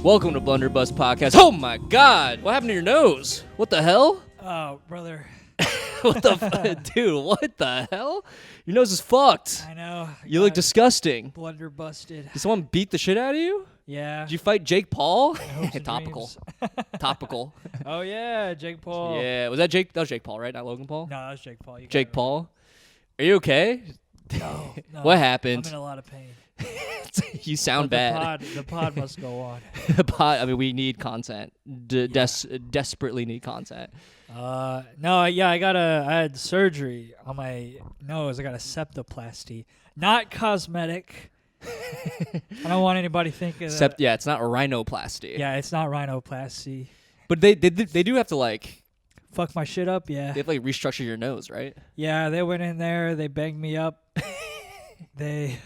Welcome to Blunder Podcast. Oh my God! What happened to your nose? What the hell? Oh, brother. What the dude? What the hell? Your nose is fucked. I know. You look disgusting. Blunder busted. Did someone beat the shit out of you? Yeah. Did you fight Jake Paul? Hopes and Topical. dreams. Topical. Oh yeah, Jake Paul. Yeah. Was that Jake? That was Jake Paul, right? Not Logan Paul. No, that was Jake Paul. You got Jake it Paul. Are you okay? right. No, no. What happened? I'm in a lot of pain. You sound But bad. The pod must go on. The pod. I mean, we need content. Desperately need content. No, yeah, I had surgery on my nose. I got a septoplasty, not cosmetic. I don't want anybody thinking. Yeah, it's not a rhinoplasty. Yeah, it's not rhinoplasty. But they do have to like Fuck my shit up, yeah. they have to like restructure your nose, right? Yeah, they went in there. They banged me up. They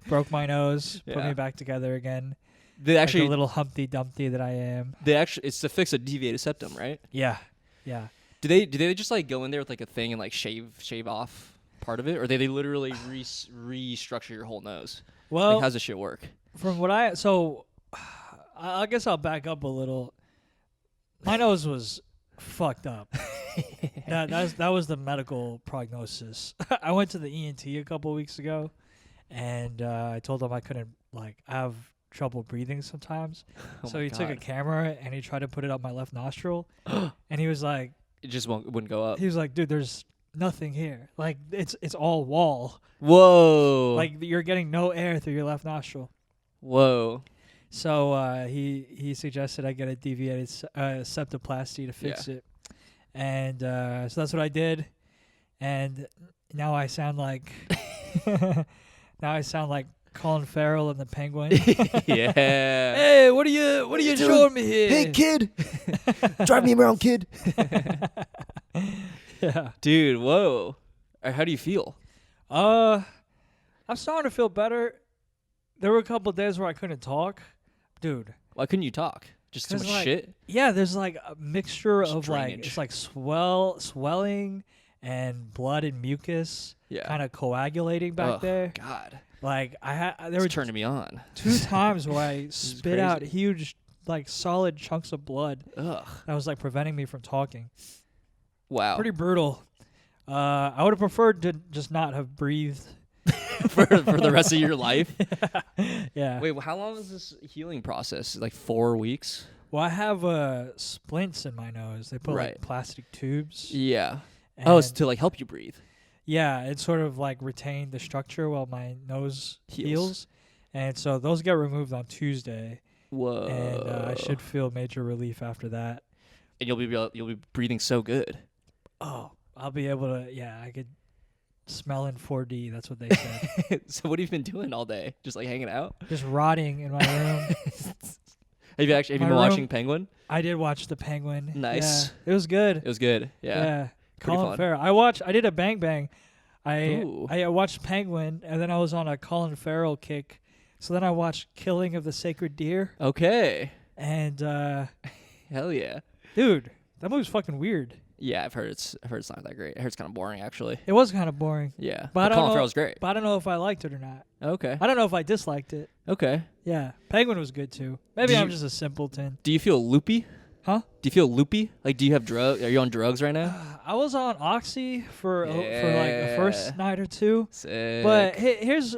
broke my nose, put Yeah. me back together again. They actually like a little Humpty Dumpty that I am. it's to fix a deviated septum, right? Yeah, yeah. Do they just like go in there with like a thing and like shave off part of it, or do they literally restructure your whole nose? Well, Like, how's this shit work? from what I guess I'll back up a little. My nose was fucked up. That was the medical prognosis. I went to the ENT a couple of weeks ago, and I told him I couldn't I have trouble breathing sometimes. Oh So my he took a God. camera and he tried to put it up my left nostril, and he was like, It just wouldn't go up. dude, there's nothing here. Like it's all wall. Whoa. Like you're getting no air through your left nostril. Whoa. So he suggested I get a deviated septoplasty to fix it, and so that's what I did, and now I sound like Colin Farrell in the Penguin. Yeah. Hey, what are you showing me here? Hey, kid. Drive me around, kid. Yeah. Dude, whoa. How do you feel? I'm starting to feel better. There were a couple of days where I couldn't talk, dude. Why couldn't you talk? Just too much 'Cause, shit? Yeah, there's like a mixture Just of drainage. it's like swelling and blood and mucus Yeah. kind of coagulating back Ugh, there. God. Like there It's were turning me on. 2 times where I spit out crazy. huge like solid chunks of blood Ugh. that was like preventing me from talking. Wow. Pretty brutal. I would have preferred to just not have breathed. for the rest of your life? Yeah. Wait, how long is this healing process? Like 4 weeks? Well, I have splints in my nose. They put Right. like plastic tubes. Yeah. Oh, it's and- to like help you breathe. Yeah, it sort of like retained the structure while my nose Heals. heals. And so those get removed on Tuesday, Whoa. and I should feel major relief after that. And you'll be breathing so good. Oh, I'll be able to. Yeah, I could smell in 4D. That's what they said. So what have you been doing all day? Just like hanging out? Just rotting in my room. Have you My been watching room- Penguin? I did watch The Penguin. Nice. Yeah, it was good. It was good. Yeah. Pretty Colin fun. Farrell. I did a Bang Bang. Ooh. I watched Penguin, and then I was on a Colin Farrell kick. So then I watched Killing of the Sacred Deer, Okay. and Hell yeah. dude, that movie's fucking weird. Yeah, I've heard it's not that great. I heard it's kind of boring actually. It was kind of boring, Yeah. But I don't Colin know- Farrell's great. but I don't know if I liked it or not. Okay. I don't know if I disliked it. Okay. Yeah, Penguin was good too. Maybe Did I'm you- just a simpleton. Do you feel loopy? Huh? Do you feel loopy? Like, do you have drugs? Are you on drugs right now? I was on Oxy for like the Yeah. first night or two, Sick. but here's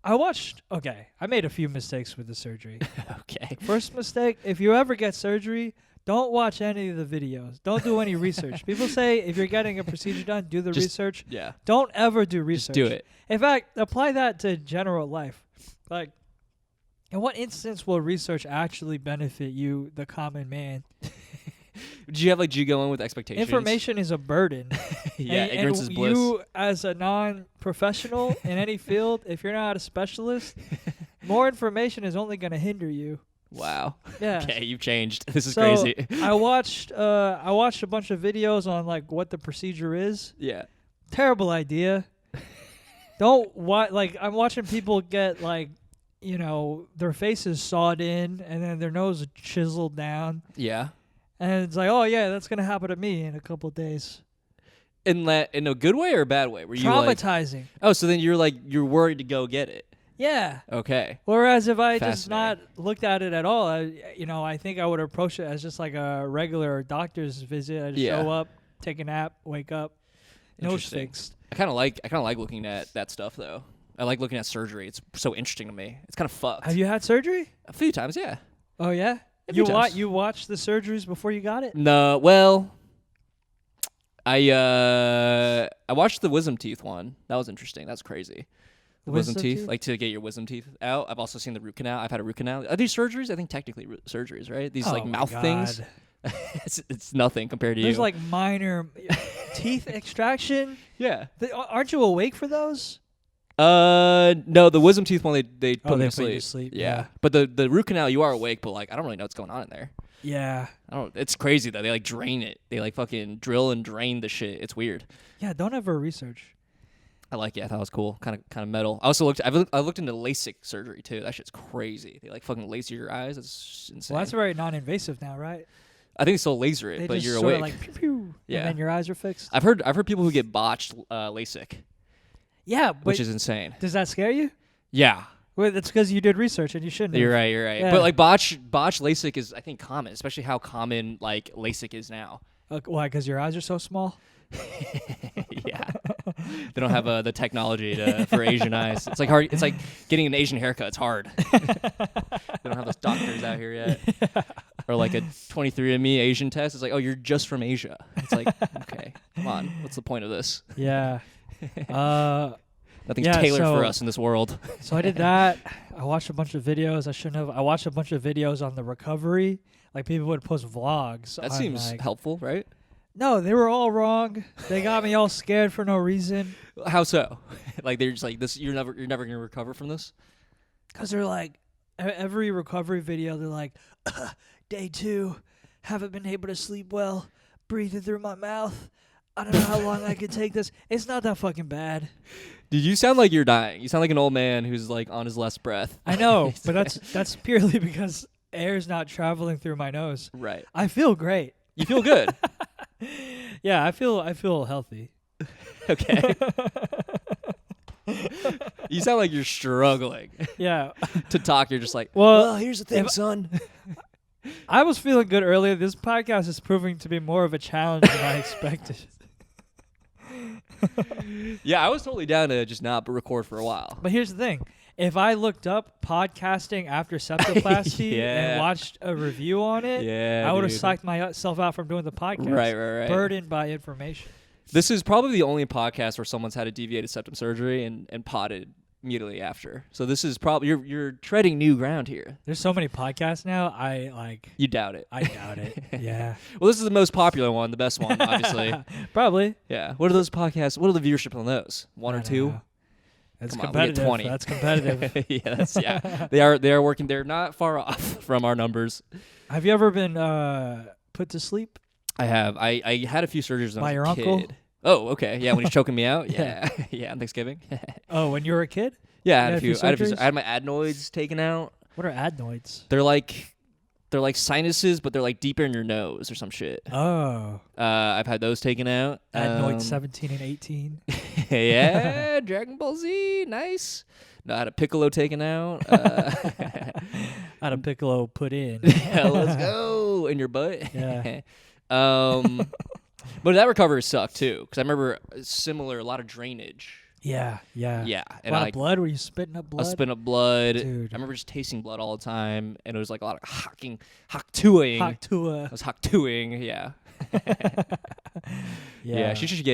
I made a few mistakes with the surgery. Okay. First mistake, if you ever get surgery, don't watch any of the videos. Don't do any research. People say if you're getting a procedure done, do the Just- research. Yeah. Don't ever do research. Just do it. In fact, apply that to general life. Like, in what instance will research actually benefit you, the common man? Did you go in with expectations? Information is a burden. Yeah, And ignorance is bliss. You, as a non-professional in any field, if you're not a specialist, more information is only going to hinder you. Wow. Yeah. Okay, you've changed. This is So, crazy. I watched a bunch of videos on like what the procedure is. Yeah. Terrible idea. Don't like I'm watching people get like, their faces sawed in and then their nose chiseled down, Yeah. and it's like, oh yeah, that's gonna happen to me in a couple of days. In a good way or a bad way? Were you like, Traumatizing. oh, so then you're worried to go get it? Yeah. Okay. Whereas if I just not Fascinating. looked at it at all, I think I would approach it as just like a regular doctor's visit. I just Yeah. show up, take a nap, wake up, nose Interesting. fixed. I kind of like looking at that stuff though. I like looking at surgery. It's so interesting to me. It's kind of fucked. Have you had surgery? A few times, yeah. Oh yeah. A few times. You watched the surgeries before you got it? No, well, I watched the wisdom teeth one. That was interesting. That's crazy. The wisdom teeth, like to get your wisdom teeth out. I've also seen the root canal. I've had a root canal. Are these surgeries? I think technically surgeries, right? These like Oh my mouth things. God. It's nothing compared to There's you. like minor teeth extraction. Yeah. Aren't you awake for those? No, the wisdom teeth one they put they me put to you to sleep. sleep, Yeah. yeah. But the root canal you are awake, but like I don't really know what's going on in there. Yeah. I don't. It's crazy though. They like drain it. They like fucking drill and drain the shit. It's weird. Yeah. Don't ever research. I like it. I thought it was cool. Kind of metal. I also I looked into LASIK surgery too. That shit's crazy. They like fucking laser your eyes. That's insane. Well, that's very non-invasive now, right? I think they still laser it, They but just you're sort awake. of like pew, pew, Yeah. and then your eyes are fixed. I've heard people who get botched LASIK, Yeah, but which is insane. does that scare you? Yeah. Well, that's because you did research and you shouldn't. You're have. right. You're right. Yeah. But like botch LASIK is I think common, especially how common like LASIK is now. Why? Because your eyes are so small. Yeah. They don't have the technology for Asian eyes. It's like hard. It's like getting an Asian haircut. It's hard. They don't have those doctors out here yet. Or like a 23andMe Asian test. It's like, oh, you're just from Asia. It's like, okay, come on. What's the point of this? Yeah. Nothing's Yeah, tailored for so- us in this world. So I did that. I watched a bunch of videos. I shouldn't have. I watched a bunch of videos on the recovery. Like people would post vlogs. That on, seems like, helpful, right? No, they were all wrong. They got me all scared for no reason. How so? Like they're just like this. You're never gonna recover from this. Because they're like, every recovery video, they're like, day 2, haven't been able to sleep well, breathing through my mouth. I don't know how long I could take this. It's not that fucking bad. Dude, you sound like you're dying. You sound like an old man who's like on his last breath. I know, but that's purely because air's not traveling through my nose. Right. I feel great. You feel good. Yeah, I feel healthy. Okay. You sound like you're struggling Yeah. to talk. You're just like, Well, here's the thing, if- son. I was feeling good earlier. This podcast is proving to be more of a challenge than I expected. yeah, I was totally down to just not record for a while. But here's the thing. If I looked up podcasting after septoplasty Yeah. and watched a review on it, Yeah, I would have dude. psyched myself out from doing the podcast. Right. Burdened by information. This is probably the only podcast where someone's had a deviated septum surgery and potted immediately after. So this is probably you're treading new ground here. There's so many podcasts now. You doubt it. I doubt it. Yeah. Well, this is the most popular one, the best one, obviously. Probably. Yeah. What are those podcasts? What are the viewership on those? One I or don't two? know. That's Come on, we get competitive. 20. That's competitive. yeah. They are working. They're not far off from our numbers. Have you ever been put to sleep? I have. I had a few surgeries when By I your was a uncle? kid. Oh, okay. Yeah, when he's choking me out. Yeah. Yeah, on Thanksgiving. Oh, when you were a kid? Yeah, I You had a had a few. few I had a few. surgeries? I had my adenoids taken out. What are adenoids? They're like sinuses, but they're like deeper in your nose or some shit. Oh. I've had those taken out. Adenoids 17 and 18. Yeah, Dragon Ball Z, nice. No, I had a piccolo taken out. Had a piccolo put in. Yeah, let's go in your butt. Yeah. But that recovery sucked too, because I remember a lot of drainage. Yeah. Yeah, A and lot I of blood? Were you spitting up I blood? was spitting up blood. Dude. I remember just tasting blood all the time, and it was like a lot of HAWK TUAHing. HAWK I TUAH. was HAWK TUAHing, yeah. Yeah, she should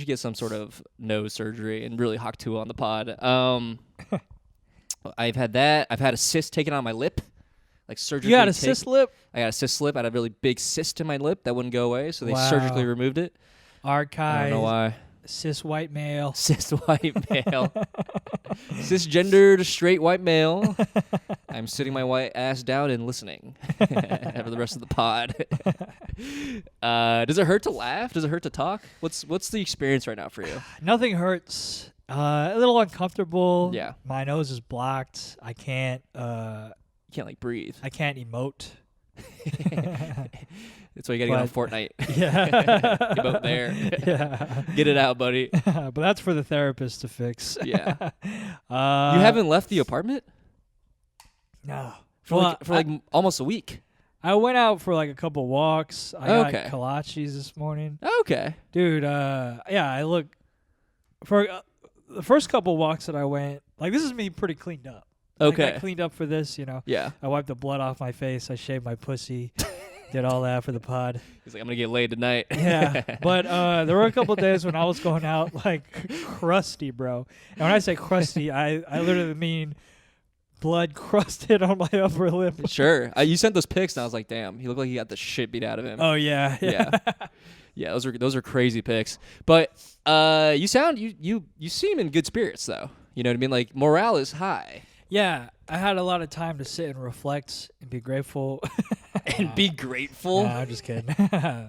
get some sort of nose surgery and really HAWK TUAH on the pod. I've had that. I've had a cyst taken out of my lip, like surgically. You got a cyst lip? I got a cyst lip. I had a really big cyst in my lip that wouldn't go away, so they Wow. surgically removed it. Archive. I don't know why. Cis white male. Cis white male. Cisgendered straight white male. I'm sitting my white ass down and listening for the rest of the pod. Does it hurt to laugh? Does it hurt to talk? What's the experience right now for you? Nothing hurts. A little uncomfortable. Yeah. My nose is blocked. I can't You can't like breathe. I can't emote. That's why you gotta get on Fortnite. Yeah. Get out there. Yeah. Get it out, buddy. But that's for the therapist to fix. Yeah. You haven't left the apartment No. for like almost a week. I went out for like a couple walks. I got Okay. kolaches this morning. Okay. Dude, yeah, I look for the first couple walks that I went, like this is me pretty cleaned up. Like, Okay. I cleaned up for this, you know. Yeah. I wiped the blood off my face. I shaved my pussy. Did all that for the pod. He's like, I'm gonna get laid tonight. Yeah. But there were a couple days when I was going out like crusty, bro. And when I say crusty, I literally mean blood crusted on my upper lip. Sure. You sent those pics, and I was like, damn, he looked like he got the shit beat out of him. Oh yeah. Yeah. Yeah, those are crazy pics. But you seem in good spirits though. You know what I mean? Like morale is high. Yeah, I had a lot of time to sit and reflect and be grateful. And be grateful. Nah, I'm just kidding.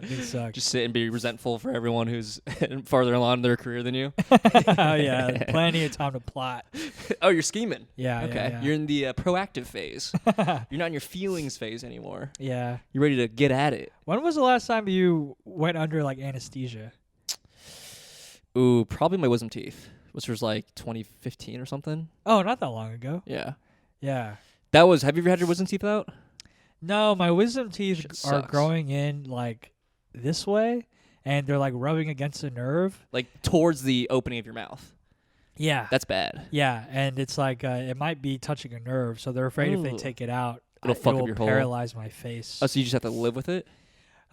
These suck. Just sit and be resentful for everyone who's farther along in their career than you. Oh yeah, plenty of time to plot. Oh, you're scheming. Yeah. Okay. Yeah. You're in the proactive phase. You're not in your feelings phase anymore. Yeah. You're ready to get at it. When was the last time you went under like anesthesia? Ooh, probably my wisdom teeth, which was like 2015 or something. Oh, not that long ago. Yeah. Yeah. Have you ever had your wisdom teeth out? No, my wisdom teeth Shit are sucks. growing in like this way, and they're like rubbing against the nerve. Like towards the opening of your mouth. Yeah. That's bad. Yeah, and it's like it might be touching a nerve, so they're afraid if they Ooh. take it out, It'll fuck up will your whole- paralyze my face. Oh, so you just have to live with it?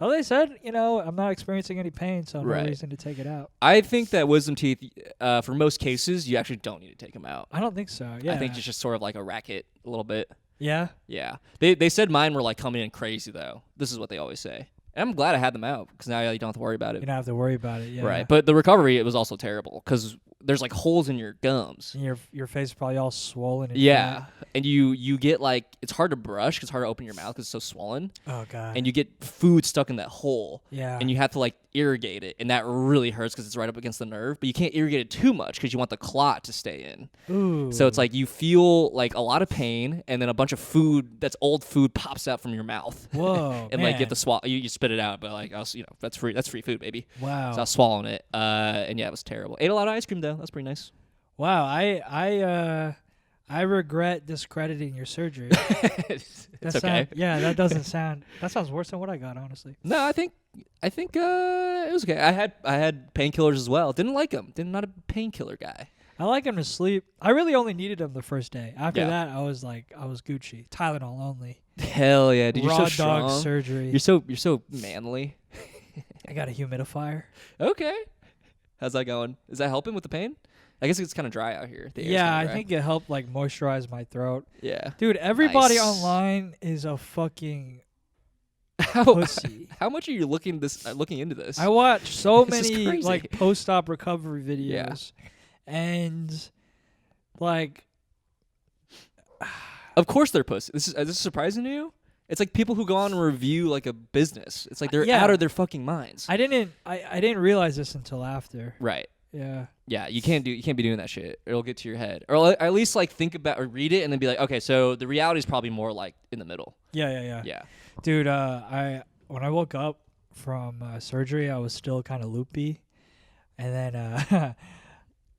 Oh, they said, I'm not experiencing any pain, so Right. no reason to take it out. I think that wisdom teeth, for most cases, you actually don't need to take them out. I don't think so. Yeah. I think it's just sort of like a racket a little bit. Yeah. Yeah. They said mine were like coming in crazy, though. This is what they always say. And I'm glad I had them out because now you don't have to worry about it. You don't have to worry about it. Yeah. Right. But the recovery, it was also terrible because there's like holes in your gums. And your face is probably all swollen. And Yeah. fat. And you get like, it's hard to brush because it's hard to open your mouth because it's so swollen. Oh god. And you get food stuck in that hole. Yeah. And you have to like irrigate it. And that really hurts because it's right up against the nerve. But you can't irrigate it too much because you want the clot to stay in. Ooh. So it's like you feel like a lot of pain and then a bunch of food that's old food pops out from your mouth. Whoa. And man. like you have to swallow, you spit it out, but like that's free food, baby. Wow. So I was swallowing it, and yeah, it was terrible. Ate a lot of ice cream though. That's pretty nice. Wow. I regret discrediting your surgery. It's That okay. yeah, that sounds worse than what I got, honestly. No, I think it was okay. I had painkillers as well. Didn't like them. Not a painkiller guy. I like him to sleep. I really only needed him the first day. After Yeah. that, I was Gucci. Tylenol only. Hell yeah, dude! You're Raw so dog strong. surgery. You're so manly. I got a humidifier. Okay, how's that going? Is that helping with the pain? I guess it's kind of dry out here. The air's Yeah, kinda I dry. think it helped like moisturize my throat. Yeah. Dude, everybody Nice. online is a fucking How pussy. how much are you looking into this? I watch so This is many crazy. like post-op recovery Yeah. videos, and like, Of course they're pussy. This is surprising to you? It's like people who go on and review like a business. It's like they're Yeah. out of their fucking minds. I didn't realize this until after. Right. Yeah. Yeah, you can't be doing that shit. It'll get to your head. Or at least like think about or read it and then be like, okay, so the reality is probably more like in the middle. Yeah. Yeah. Dude, when I woke up from surgery, I was still kind of loopy, and then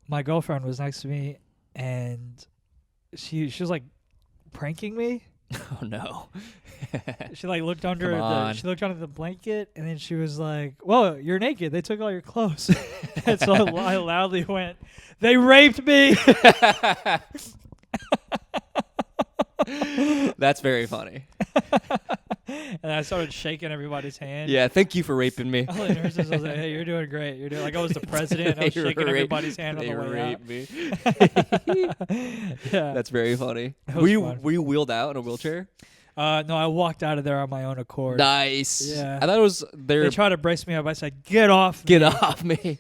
my girlfriend was next to me, and she was like pranking me. Oh no. She like looked under Come on. she looked under the blanket, and then she was like, "Whoa, you're naked. They took all your clothes." And so I loudly went, "They raped me." That's very funny. And I started shaking everybody's hand. Yeah, thank you for raping me. All the nurses was like, "Hey, you're doing great. You're doing like I was the president. I was They shaking rape- everybody's hand on They the way out." raped me. Yeah. That's very funny. That was Were you fun. wheeled out in a wheelchair? No, I walked out of there on my own accord. Nice. Yeah. I thought it was They tried to brace me up. I said, "Get off!" get me." off me.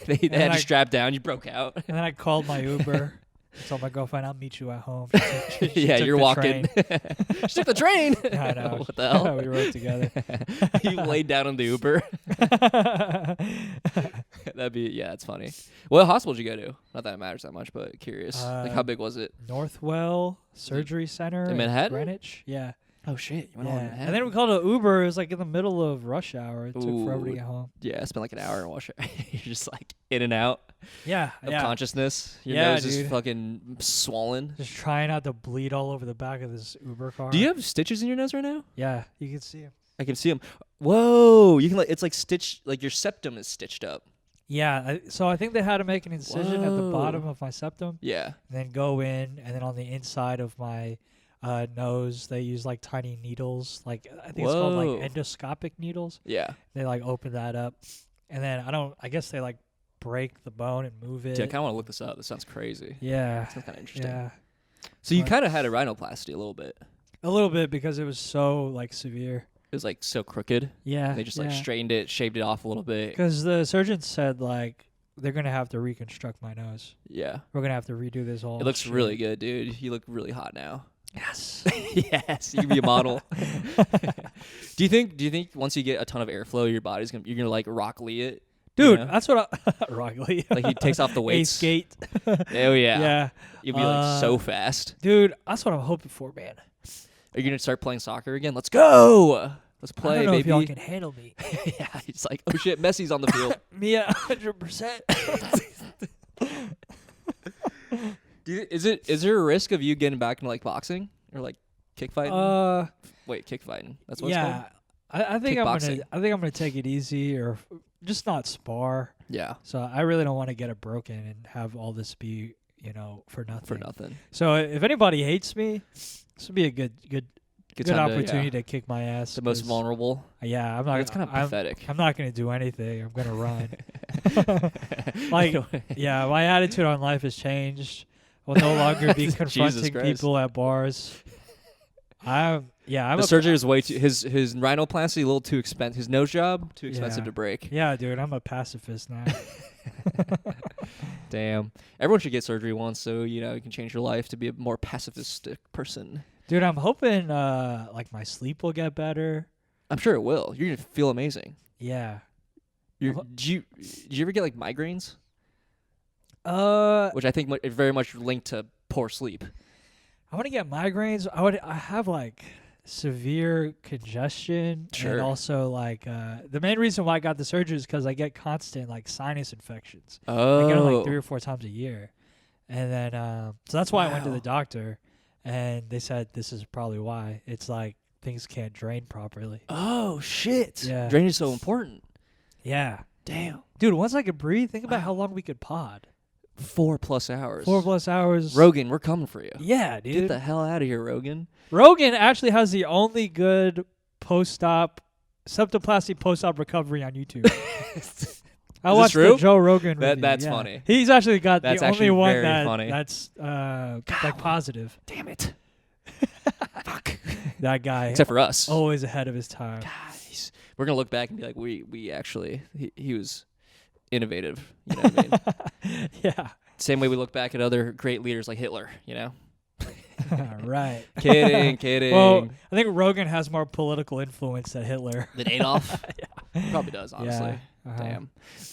They had then to I- strap down. You broke out. And then I called my Uber. I told my girlfriend, "I'll meet you at home." She Yeah, took you're the walking. train. She took the train. I know. What the hell? We rode together. You laid down on the Uber. That'd be it's funny. What hospital did you go to? Not that it matters that much, but curious. Like how big was it? Northwell Surgery Center In Manhattan? Greenwich. Yeah. Oh shit! You went all in Yeah. Manhattan. And then we called an Uber. It was like in the middle of rush hour. It took forever to Ooh. get home. Yeah, I spent like an hour in Washer. You're just like in and out Yeah. of Yeah. consciousness. Your Yeah, nose is dude. fucking swollen. Just trying not to bleed all over the back of this Uber car. Do you have stitches in your nose right now? Yeah, you can see him. I can see them. Whoa! You can like it's like stitched. Like your septum is stitched up. Yeah, so I think they had to make an incision at the Whoa. bottom of my septum, Yeah. and then go in, and then on the inside of my nose, they use like tiny needles. Like I think it's called Whoa. like endoscopic needles. Yeah. They like open that up, and then I guess they like break the bone and move it. Dude, I kind of want to look this up. This sounds crazy. Yeah, Sounds kind of interesting. yeah, So you But- kind of had a rhinoplasty a little bit. a little bit because it was so like severe. It was like so crooked. Yeah, They just like straightened it, shaved it off a little bit. because the surgeon said like they're gonna have to reconstruct my nose. Yeah. We're gonna have to redo this whole. It looks shit. really good, dude. You look really hot now. Yes. Yes, you can be a model. Do you think once you get a ton of airflow, you're gonna like Rock Lee it? Dude, You know? that's what I Rock Lee. Like he takes off the weights. Ace Gate. Oh yeah. Yeah. You'll be like so fast. Dude, that's what I'm hoping for, man. Are you gonna start playing soccer again? Let's go. Let's I play, don't know baby. if y'all can handle me. Yeah, it's like, oh shit, Messi's on the field. Me at 100%. Is there a risk of you getting back into like boxing or like kick fighting? Wait, kick fighting. That's what it's yeah. I think Kickboxing. I'm gonna take it easy or just not spar. called? Yeah, So I really don't want to get it broken and have all this be, for nothing. for nothing. So if anybody hates me, this would be a good Good time opportunity to, to kick my ass. the most 'cause, vulnerable. Yeah, I'm not. It's kind of I'm, pathetic. I'm not gonna do anything. I'm gonna run. Like, yeah, my attitude on life has changed. I'll no longer be confronting Christ. people at bars. I'm the surgery is way too. His rhinoplasty a little too expensive. His nose job too expensive Yeah. to break. Yeah, dude, I'm a pacifist now. Damn. Everyone should get surgery once, so you can change your life to be a more pacifistic person. Dude, I'm hoping like my sleep will get better. I'm sure it will. You're gonna feel amazing. Yeah. Did you ever get like migraines? I Which I think is very much linked to poor sleep. want to get migraines. I have like severe congestion Sure. and also like the main reason why I got the surgery is because I get constant like sinus infections. Oh, I get them like 3 or 4 times a year, and then so that's why I went to Wow. the doctor, and they said this is probably why. It's like things can't drain properly. Oh shit! Yeah. Drainage is so important. Yeah, Damn. dude. Once I could breathe, think about how long we could pod. 4+ hours. 4+ hours. Rogan, we're coming for you. Yeah, Get dude. the hell out of here, Rogan. Rogan actually has the only good post-op septoplasty post-op recovery on YouTube. I this watched true? the Joe Rogan review. That's yeah. funny. He's actually got That's the only actually one very funny. that's like positive. Damn it. Fuck. That guy Except for us. always ahead of his time. Guys, we're gonna look back and be like, we actually he was innovative. You know what I mean? Yeah. Same way we look back at other great leaders like Hitler. Right. Kidding. Well, I think Rogan has more political influence than Hitler. Than Adolf. Probably does, honestly. Yeah. Uh-huh.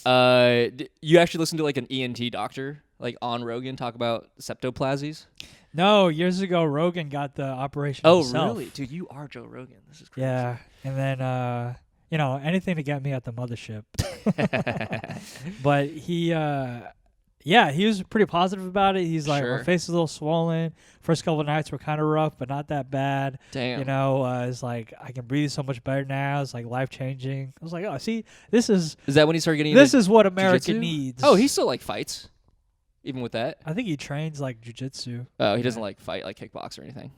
Damn. You actually listen to like an ENT doctor like on Rogan talk about septoplasies? No, years ago Rogan got the operation Oh, himself. really? Dude, you are Joe Rogan. This is crazy. Yeah. And then anything to get me at the mothership. But he was pretty positive about it. He's like, Sure. my face is a little swollen. First couple of nights were kind of rough, but not that bad. Damn. It's like I can breathe so much better now. It's like life changing. I was like, oh, see, this is Is that when he started getting this into is what America jiu-jitsu? needs. Oh, he still like fights, even with that. I think he trains like jujitsu. Oh, he doesn't like fight like kickbox or anything.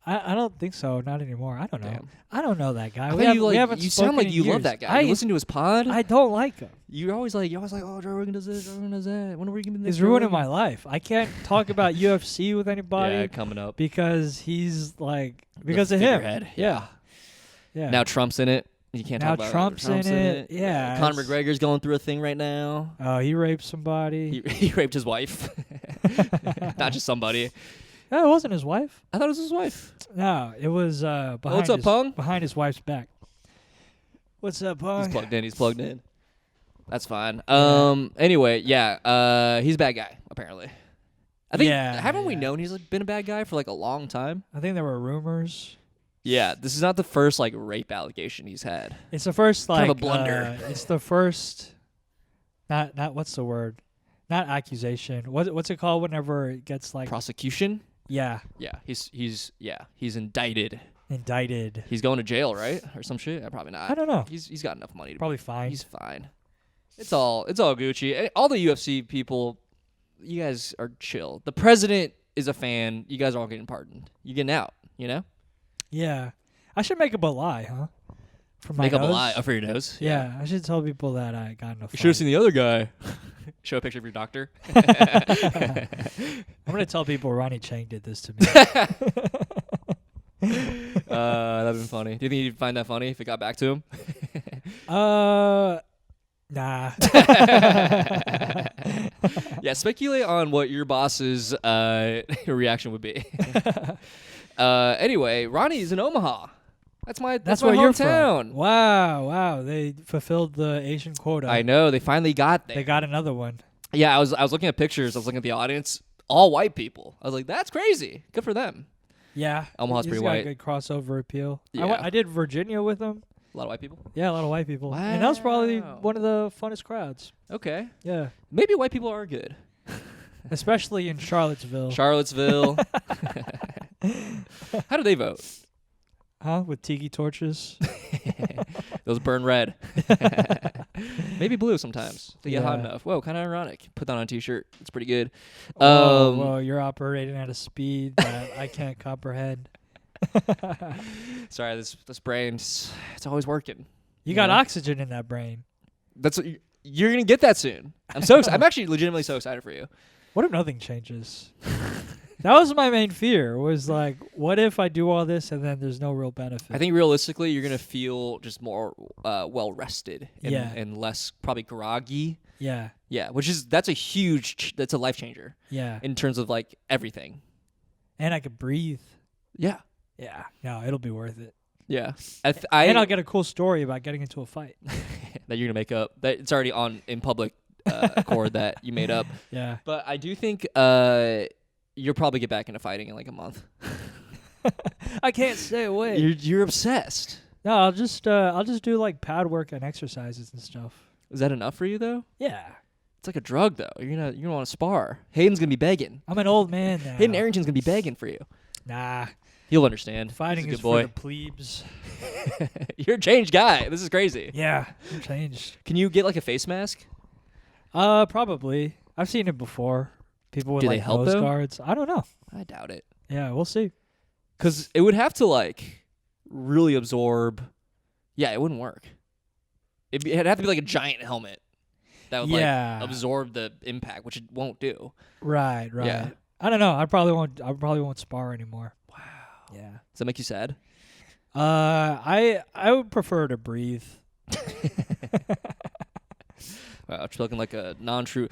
I don't think so. Not anymore. I don't know. Damn. I don't know that guy. I We thought we haven't you sound spoken like in you love years. that guy. You listen to his pod. I don't like him. You're always like, oh, Joe Rogan does this, Joe Rogan does that. When are we gonna? He's ruining my life. I can't talk about UFC with anybody Yeah, coming up. because he's like The because of him. figurehead, Yeah. Yeah. Now Trump's in it. You can't Now talk about Trump's in it. Yeah, Conor it's- McGregor's going through a thing right now. Oh, he raped somebody. He raped his wife. Not just somebody. No, it wasn't his wife. I thought it was his wife. No, it was behind What's up, Pung? behind his wife's back. What's up, Pung? He's plugged in. That's fine. Anyway, yeah. He's a bad guy, apparently. I think Yeah, haven't we yeah. known he's like been a bad guy for like a long time? I think there were rumors. Yeah, this is not the first like rape allegation he's had. It's the first like Kind of a blunder. it's the first. Not what's the word? Not accusation. What's it called whenever it gets like Prosecution? Yeah, Yeah, he's indicted. indicted. He's going to jail, right, or some shit? Probably not. I don't know. He's got enough money to Probably fine. He's fine. It's all Gucci. And all the UFC people, you guys are chill. The president is a fan. You guys are all getting pardoned. You're getting out. You know. Yeah, I should make up a lie, huh? For my Make up a nose? lie for your nose. Yeah, I should tell people that I got in a You fight. should have seen the other guy. Show a picture of your doctor. I'm gonna tell people Ronnie Chang did this to me. That'd been funny. Do you think he'd find that funny if it got back to him? Nah. Yeah, speculate on what your boss's reaction would be. Anyway, Ronnie's in Omaha. That's my where you're hometown. from. Wow. They fulfilled the Asian quota. I know, they finally got there. They got another one. Yeah, I was looking at pictures. I was looking at the audience. All white people. I was like, that's crazy. Good for them. Yeah. Omaha's He's pretty got white. a good crossover appeal. Yeah. I did Virginia with him. A lot of white people. Yeah, a lot of white people. And that was probably Wow. one of the funnest crowds. Okay. Yeah. Maybe white people are good. Especially in Charlottesville. Charlottesville. How do they vote? Huh? With tiki torches. Those burn red. Maybe blue sometimes. They get hot Yeah. enough. Whoa, kind of ironic. Put that on a t-shirt. It's pretty good. Whoa, you're operating at a speed that I can't comprehend. Sorry, this brain, it's always working. You got know? oxygen in that brain. That's what you're gonna get that soon. I'm so I'm actually legitimately so excited for you. What if nothing changes? That was my main fear. Was like, what if I do all this and then there's no real benefit? I think realistically, you're gonna feel just more well rested and, Yeah. and less probably groggy. Yeah, Yeah, that's a life changer yeah. in terms of like everything. And I could breathe. Yeah, Yeah, no, it'll be worth it. yeah. And I'll get a cool story about getting into a fight. that you're gonna make up. That it's already in public accord that you made up. Yeah. But I do think you'll probably get back into fighting in like a month. I can't stay away. You're obsessed. No, I'll just do like pad work and exercises and stuff. Is that enough for you though? Yeah. It's like a drug though. You're gonna want to spar. Hayden's gonna be begging. I'm an old man now. Hayden Arrington's gonna be begging for you. Nah. He'll understand. Fighting He's a is good boy. for the plebes. You're a changed guy. This is crazy. Yeah, I'm changed. Can you get like a face mask? Probably. I've seen it before. People with Do they like help, nose though? guards. I don't know. I doubt it. Yeah, we'll see. Because it would have to like really absorb. Yeah, it wouldn't work. It'd have to be like a giant helmet that would Yeah. like absorb the impact, which it won't do. Right. Yeah. I don't know. I probably won't spar anymore. Wow. Yeah. Does that make you sad? I would prefer to breathe. Wow, you're looking like a non-true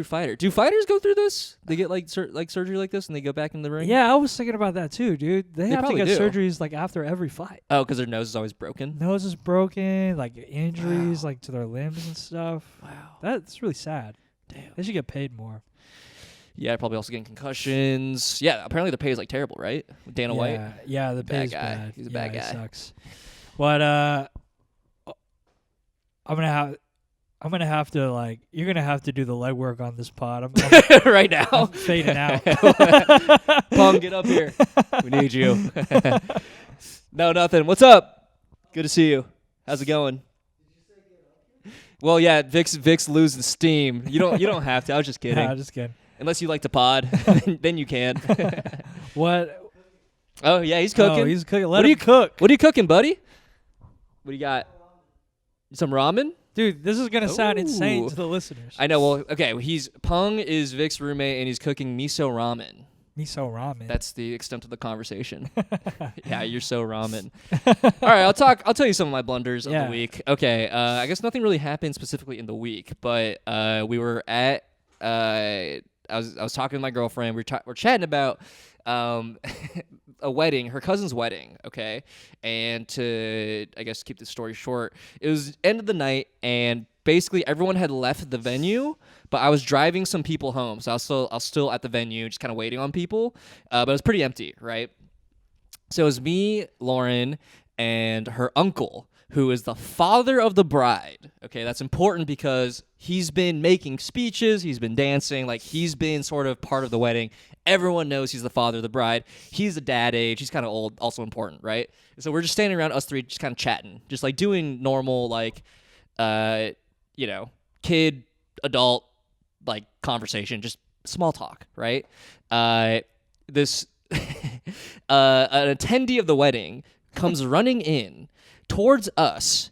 fighter. Do fighters go through this? They get like surgery like this and they go back in the ring? Yeah, I was thinking about that too, dude. They have to probably get do. surgeries like after every fight. Oh, because their nose is always broken? Nose is broken, like injuries, like to their limbs and stuff. Wow. That's really sad. Damn. They should get paid more. Yeah, probably also getting concussions. Yeah, apparently the pay is like terrible, right? With Dana White. Yeah, the Bad pay is guy. bad. He's a Yeah, bad guy. He sucks. But I'm gonna have to like you're gonna have to do the legwork on this pod. I'm Right now. I'm fading out. Pong, get up here. We need you. No, nothing. What's up? Good to see you. How's it going? Well, yeah, Vic's losing steam. You don't have to. I was just kidding. Yeah, just kidding. Unless you like to pod, then you can. What? Oh yeah, he's cooking. Oh, he's cooking. What Let are him you cook, What are you cooking, buddy? What do you got? Some ramen? dude. This is gonna sound insane Ooh. to the listeners. I know. Well, okay. Pung is Vic's roommate, and he's cooking miso ramen. Miso ramen. That's the extent of the conversation. Yeah, you're so ramen. All right, I'll tell you some of my blunders of Yeah. the week. Okay, I guess nothing really happened specifically in the week, but we were at. I was talking to my girlfriend. We're chatting about a wedding, her cousin's wedding. Okay, and to I guess keep the story short, it was end of the night, and basically everyone had left the venue, but I was driving some people home, so I was still at the venue, just kind of waiting on people. But it was pretty empty, right? So it was me, Lauren, and her uncle, who is the father of the bride. Okay, that's important because he's been making speeches, he's been dancing, like he's been sort of part of the wedding. Everyone knows he's the father of the bride. He's a dad age, he's kind of old, also important, right? So we're just standing around, us three, just kind of chatting, just like doing normal, like, kid, adult, like conversation, just small talk, right? This an attendee of the wedding comes running in towards us,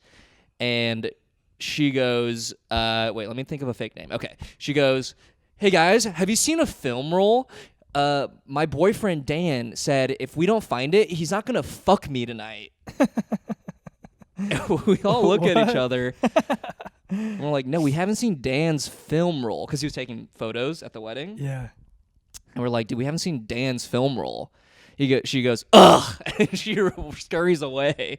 and she goes, wait, let me think of a fake name. Okay. She goes, "Hey guys, have you seen a film roll? My boyfriend Dan said if we don't find it, he's not gonna fuck me tonight." We all look at each other. And we're like, "No, we haven't seen Dan's film roll," because he was taking photos at the wedding. Yeah. And we're like, "Dude, we haven't seen Dan's film roll." She goes, "Ugh," and she scurries away.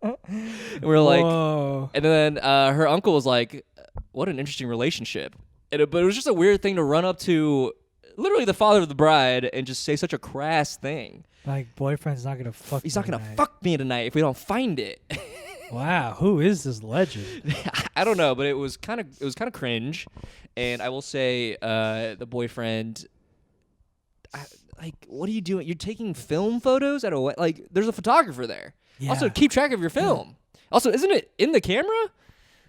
And we're like, Whoa. and then her uncle was like, "What an interesting relationship." But it was just a weird thing to run up to literally the father of the bride and just say such a crass thing. Like, boyfriend's not gonna fuck. He's not me gonna tonight. fuck me tonight if we don't find it. Wow, who is this legend? I don't know, but it was kind of cringe. And I will say, the boyfriend, like, what are you doing? You're taking film photos at a like. There's a photographer there. Yeah. Also, keep track of your film. Also, isn't it in the camera?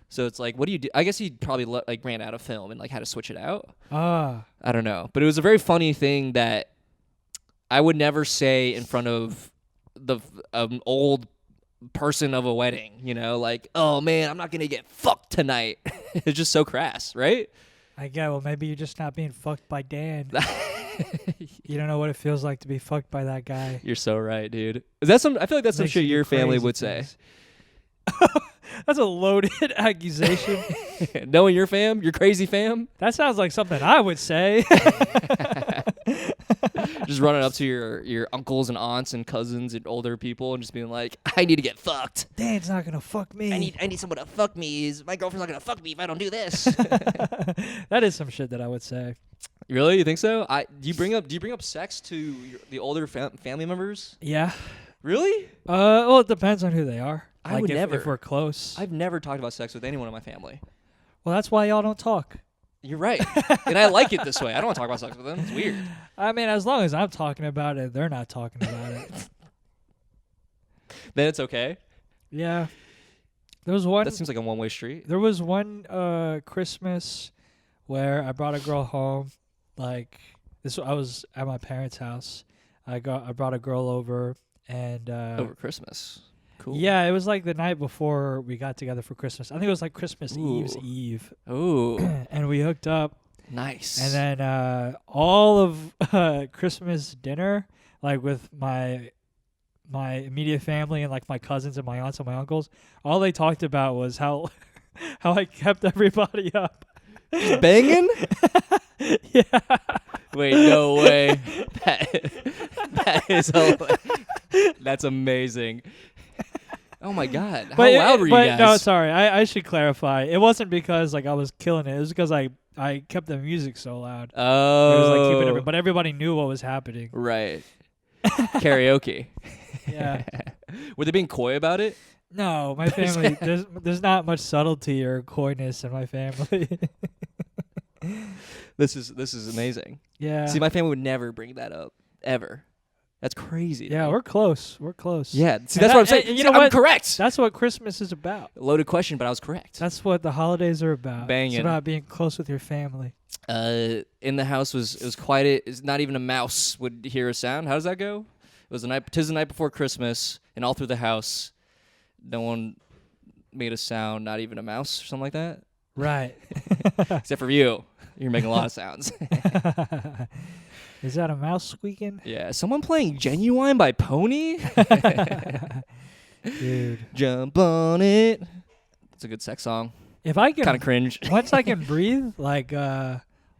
So it's like, what do you do? I guess he probably ran out of film and like had to switch it out. I don't know, but it was a very funny thing that I would never say in front of an old person of a wedding. You know, like, "Oh man, I'm not gonna get fucked tonight." It's just so crass, right? I get. Well, maybe you're just not being fucked by Dan. You don't know what it feels like to be fucked by that guy. You're so right, dude. Is that some? I feel like that's some Makes shit you do your family crazy would say. things. That's a loaded accusation. Knowing your fam, your crazy fam, That sounds like something I would say. just running up to your uncles and aunts and cousins and older people and just being like, "I need to get fucked. Dan's not gonna fuck me. I need someone to fuck me. My girlfriend's not gonna fuck me if I don't do this." That is some shit that I would say. Really? You think so? Do you bring up sex to the older family members? Yeah. Really? Well, it depends on who they are. I Like would if, never. If we're close. I've never talked about sex with anyone in my family. Well, that's why y'all don't talk. You're right. And I like it this way. I don't want to talk about sex with them. It's weird. I mean, as long as I'm talking about it, they're not talking about it. Then it's okay. Yeah. There was one. That seems like a one-way street. There was one Christmas where I brought a girl home. Like this, I was at my parents' house. I brought a girl over, and Over Christmas. Cool. yeah, it was like the night before we got together for Christmas. I think it was like Christmas Eve's Ooh. Eve, Ooh. and we hooked up. Nice. And then all of Christmas dinner, like with my immediate family and like my cousins and my aunts and my uncles, all they talked about was how I kept everybody up. Just banging? Yeah. Wait, no way. That is that's amazing. Oh my god. How loud were you guys? No, sorry. I should clarify. It wasn't because like I was killing it. It was because I kept the music so loud. Oh. It was like keeping but everybody knew what was happening. Right. Karaoke. Yeah. Were they being coy about it? No, my family there's not much subtlety or coyness in my family. This is amazing. Yeah. See, my family would never bring that up ever. That's crazy. Yeah, dude. we're close. We're close. Yeah. See, And that's what I'm that- saying. and See, you know I'm what? correct. That's what Christmas is about. Loaded question, but I was correct. That's what the holidays are about. Banging. It's about being close with your family. In the house it was quiet. It's not even a mouse would hear a sound. How does that go? It was tis the night before Christmas, and all through the house, no one made a sound. Not even a mouse or something like that. Right. Except for you. You're making a lot of sounds. Is that a mouse squeaking? Yeah. Someone playing Genuine by Pony? Dude. Jump on it. It's a good sex song. If I can Kind of cringe. once I can breathe, like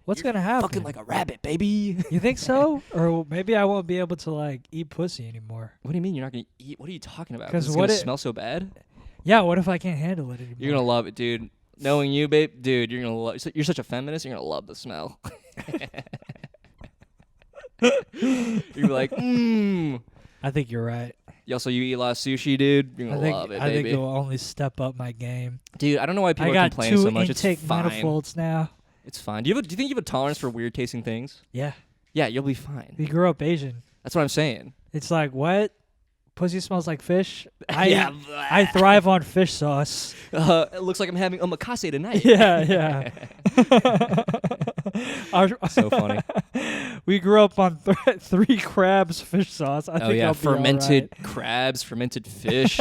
what's gonna happen? Fucking like a rabbit, baby. You think so? Or maybe I won't be able to like eat pussy anymore. What do you mean you're not gonna eat? What are you talking about? 'Cause It's what gonna it- smell so bad. Yeah, what if I can't handle it anymore? You're gonna love it, dude. Knowing you, babe, dude, you're gonna love. You're such a feminist. You're gonna love the smell. You're like, I think you're right. Also, you eat a lot of sushi, dude. You're gonna love it, I think baby. it will only step up my game. Dude, I don't know why people I are got complaining 2 so much. It's intake fine. manifolds now. It's fine. Do you think you have a tolerance for weird tasting things? Yeah. Yeah, you'll be fine. We grew up Asian. That's what I'm saying. It's like, what? Pussy smells like fish? Yeah. I thrive on fish sauce. It looks like I'm having omakase tonight. Yeah. So funny. We grew up on 3 crabs fish sauce. I Oh think yeah, I'll be fermented all right. crabs, fermented fish.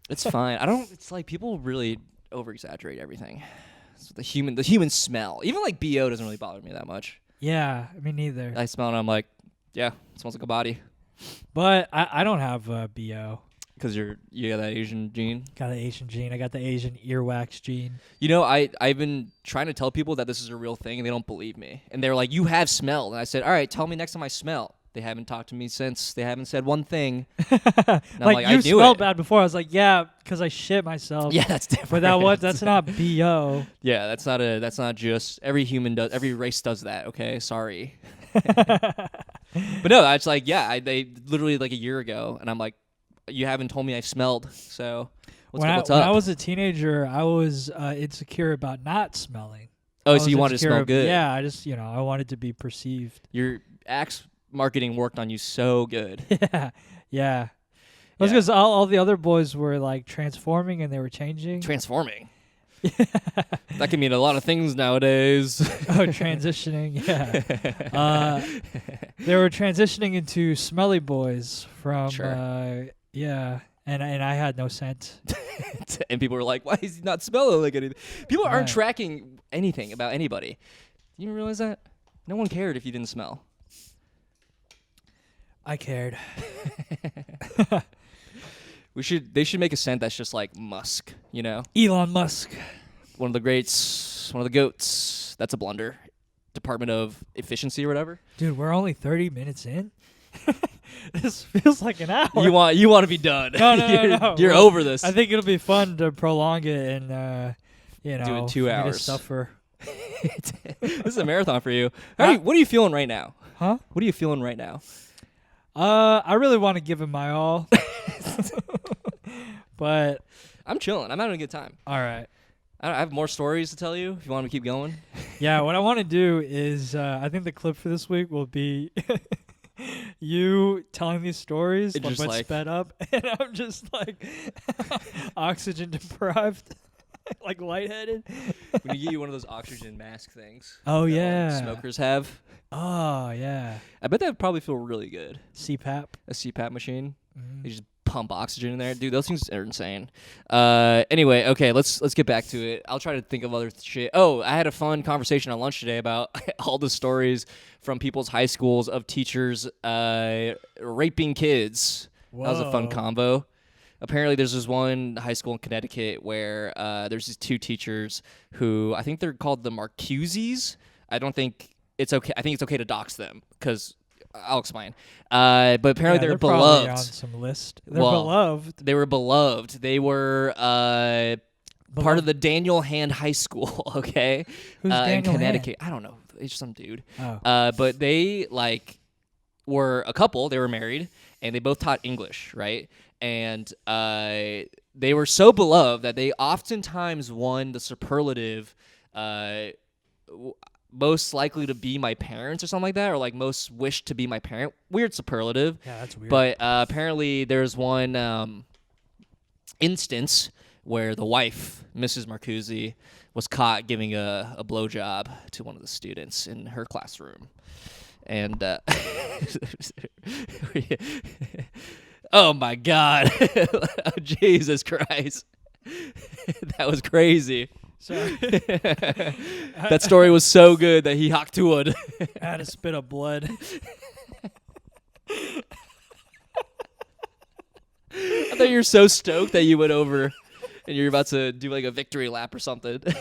It's fine. It's like people really over exaggerate everything. It's the human smell. Even like BO doesn't really bother me that much. Yeah, me neither. I smell it and I'm like, yeah, it smells like a body. But I don't have BO. Because you got that Asian gene. Got the Asian gene. I got the Asian earwax gene. You know, I've been trying to tell people that this is a real thing, and they don't believe me. And they're like, you have smelled. And I said, all right, tell me next time I smell. They haven't talked to me since. They haven't said one thing. Like, you smelled bad before. I was like, yeah, because I shit myself. Yeah, that's different. But that's not BO. Yeah, that's not just every human does. Every race does that. Okay, sorry. But no, it's like, yeah, they literally like a year ago, and I'm like, you haven't told me I've smelled, so what's up? When I was a teenager, I was insecure about not smelling. Oh, so you wanted to smell good? Yeah, I wanted to be perceived. Your Axe marketing worked on you so good. Yeah. It was because all the other boys were like transforming and they were changing. Transforming. That can mean a lot of things nowadays. Oh, transitioning, yeah. They were transitioning into smelly boys from, yeah, and I had no scent. And people were like, why is he not smelling like anything? People aren't Right. tracking anything about anybody. You realize that? No one cared if you didn't smell. I cared. They should make a scent that's just like musk, you know? Elon Musk. One of the greats, one of the goats. That's a blunder. Department of Efficiency or whatever. Dude, we're only 30 minutes in. This feels like an hour. You want to be done. No. You're over this. I think it'll be fun to prolong it and, Do it 2 for me to hours. suffer. This is a marathon for you. What are you feeling right now? Huh? What are you feeling right now? I really want to give it my all. But I'm chilling. I'm having a good time. all right. I have more stories to tell you if you want me to keep going. Yeah, what I want to do is I think the clip for this week will be you telling these stories, It but just like- sped up, and I'm just like oxygen deprived, like lightheaded. We can get you one of those oxygen mask things. Oh, that yeah. smokers have. Oh, yeah. I bet that would probably feel really good. CPAP. A CPAP machine. Mhm. They just pump oxygen in there, dude. Those things are insane. Anyway, okay, let's get back to it. I'll try to think of other shit. Oh, I had a fun conversation on lunch today about all the stories from people's high schools of teachers raping kids. That was a fun Whoa. combo. Apparently, there's this one high school in Connecticut where there's these 2 teachers who I think they're called the Marcuses. I don't think it's okay. I think it's okay to dox them because I'll explain. But apparently they're probably beloved. on some list. They're Well, beloved. They were beloved. They were part of the Daniel Hand High School, okay? Who's in Daniel Connecticut. I don't know. It's just some dude. Oh. But they were a couple. They were married, and they both taught English, right? And they were so beloved that they oftentimes won the superlative most likely to be my parents or something like that, or like most wished to be my parent. Weird superlative. Yeah, that's weird. But apparently there's one instance where the wife, Mrs. Marcuzzi, was caught giving a blowjob to one of the students in her classroom. And oh my God. Jesus Christ. That was crazy. Sorry. That story was so good that he HAWK TUAH'd. I had a spit of blood. I thought you were so stoked that you went over and you're about to do like a victory lap or something. Dude,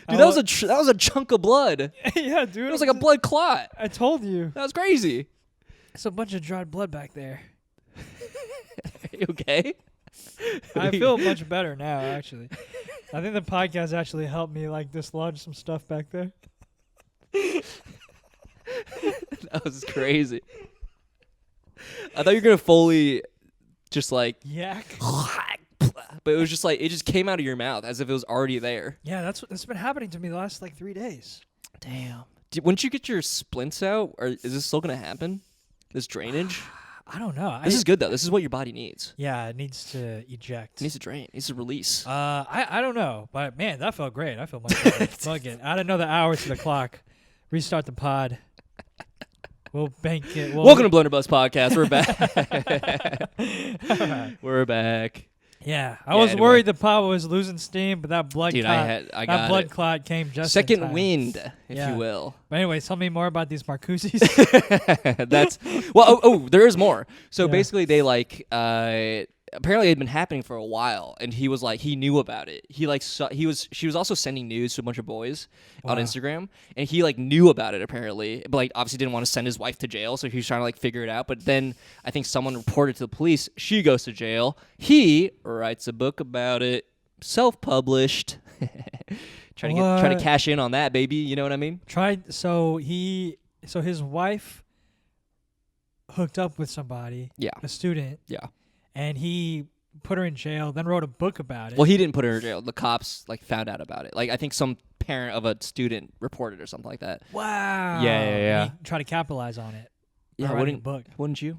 that was a chunk of blood. Yeah, dude. It was like a blood clot. I told you. That was crazy. It's a bunch of dried blood back there. You okay? I feel much better now, actually. I think the podcast actually helped me like dislodge some stuff back there. That was crazy. I thought you were gonna fully just like Yak. but it was just like it just came out of your mouth as if it was already there. Yeah, that's been happening to me the last like 3 days. Damn. Once you get your splints out, is this still gonna happen? This drainage? I don't know. This is good though. This is what your body needs. Yeah, it needs to eject. It needs to drain. It needs to release. I don't know, but man, that felt great. I feel much better. Fuck it. Add another hour to the clock. Restart the pod. We'll bank it. Welcome to Blunder Podcast. We're back. We're back. Yeah, I was anyway. worried the pod was losing steam, but that blood Dude, clot, I got that blood it. clot came just in Second time. wind, if Yeah. you will. But anyway, tell me more about these Marcuses. That's well. Oh, there is more. So Yeah. basically, they like apparently it had been happening for a while, and he was like he knew about it. He like she was also sending news to a bunch of boys on Wow. Instagram, and he like knew about it apparently, but like obviously didn't want to send his wife to jail, so he was trying to like figure it out. But then I think someone reported to the police. She goes to jail. He writes a book about it, self-published. trying to What? cash in on that, baby. You know what I mean? So his wife hooked up with somebody, Yeah. a student, Yeah. and he put her in jail, then wrote a book about it. Well, he didn't put her in jail. The cops like found out about it. Like I think some parent of a student reported or something like that. Wow. Yeah. And he tried to capitalize on it. Yeah, by writing a book. wouldn't you?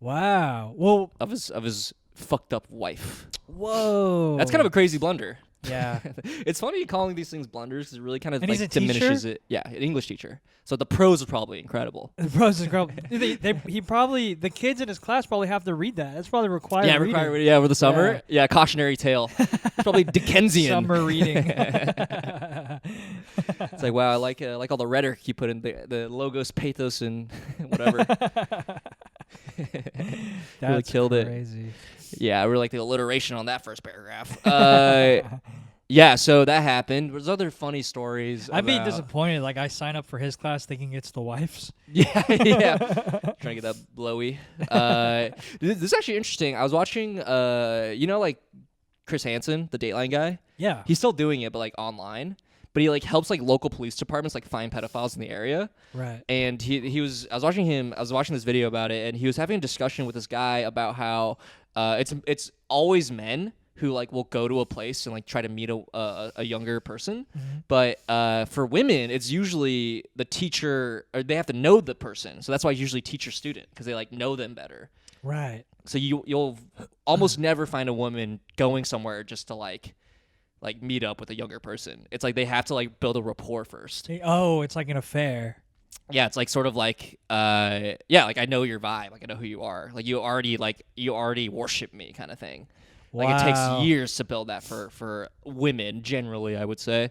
Wow. Well, Of his fucked up wife. whoa. That's kind of a crazy blunder. Yeah. It's funny calling these things blunders because it really kind of And he's like a diminishes teacher? it. Yeah, an English teacher. So the prose is probably incredible. The pros and cons. The kids in his class probably have to read that. That's probably required. Yeah, reading. over the summer. Yeah, cautionary tale. It's probably Dickensian. Summer reading. It's like wow, I like all the rhetoric you put in the logos, pathos, and whatever. Really killed it. Crazy. Yeah, I really like the alliteration on that first paragraph. Yeah, so that happened. There's other funny stories. I'd be about- disappointed. Like I sign up for his class thinking it's the wife's. Yeah. Trying to get that blowy. This is actually interesting. I was watching, like Chris Hansen, the Dateline guy. Yeah. He's still doing it, but like online. But he like helps like local police departments like find pedophiles in the area. Right. And I was watching this video about it, and he was having a discussion with this guy about how it's always men who like will go to a place and like try to meet a younger person, but for women it's usually the teacher, or they have to know the person, so that's why it's usually teacher student, because they like know them better. Right. So you'll almost never find a woman going somewhere just to like meet up with a younger person. It's like they have to like build a rapport first. Oh, it's like an affair. Yeah, it's like sort of like like I know your vibe, like I know who you are, like you already worship me kind of thing. Like it takes Wow. years to build that for women generally, I would say.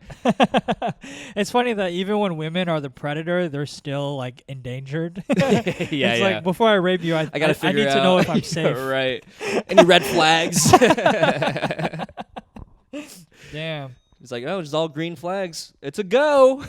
It's funny that even when women are the predator, they're still like endangered. Yeah, It's like before I rape you, I gotta I figure need out. to know if I'm safe. Right. Any red flags? Damn. It's like, oh, just all green flags. It's a go.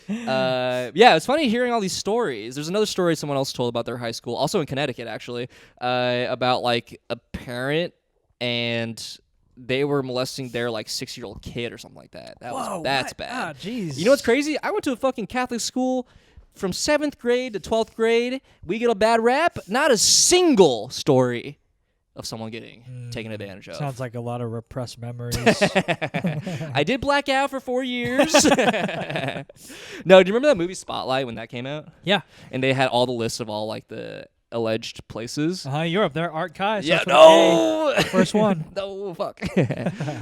Yeah, it's funny hearing all these stories. There's another story someone else told about their high school, also in Connecticut, actually, about like a parent and they were molesting their like 6-year-old kid or something like that. That's bad. Ah, jeez. You know what's crazy? I went to a fucking Catholic school from 7th grade to 12th grade. We get a bad rap. Not a single story of someone getting taken advantage of. Sounds like a lot of repressed memories. I did black out for 4 years. No, do you remember that movie Spotlight when that came out? Yeah. And they had all the lists of all like the alleged places. You're up there, Art Kai. Yeah, starts with no. A. First one. No, fuck.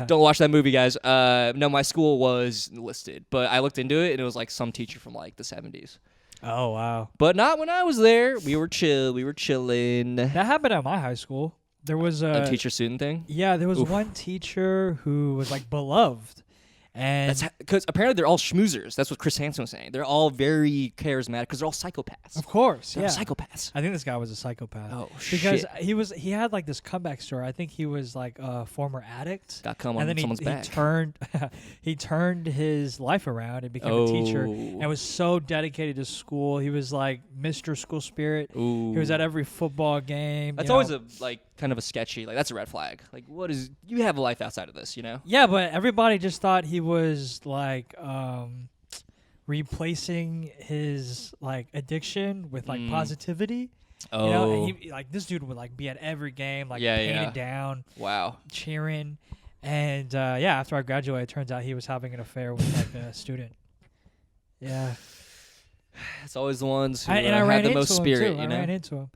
Don't watch that movie, guys. No, my school was listed, but I looked into it and it was like some teacher from like the 70s. Oh, wow. But not when I was there. We were chilling. That happened at my high school. There was A teacher-student thing? Yeah, there was Oof. one teacher who was like beloved. And That's because apparently they're all schmoozers. That's what Chris Hansen was saying. They're all very charismatic because they're all psychopaths. of course, They're yeah. all psychopaths. I think this guy was a psychopath. Oh, because shit. he had like this comeback story. I think he was like a former addict. Got come and on then someone's back. he turned his life around and became a teacher Oh. and was so dedicated to school. He was like Mr. School Spirit. Ooh. He was at every football game. That's you always know. a like kind of a sketchy, like that's a red flag. Like what is, you have a life outside of this, you know? Yeah, but everybody just thought he was like replacing his like addiction with like positivity. Oh, You know, and he, like this dude would like be at every game, like painted down, wow. cheering, and after I graduated, it turns out he was having an affair with like a student. Yeah, It's always the ones who I had ran the into most him spirit, too. you know?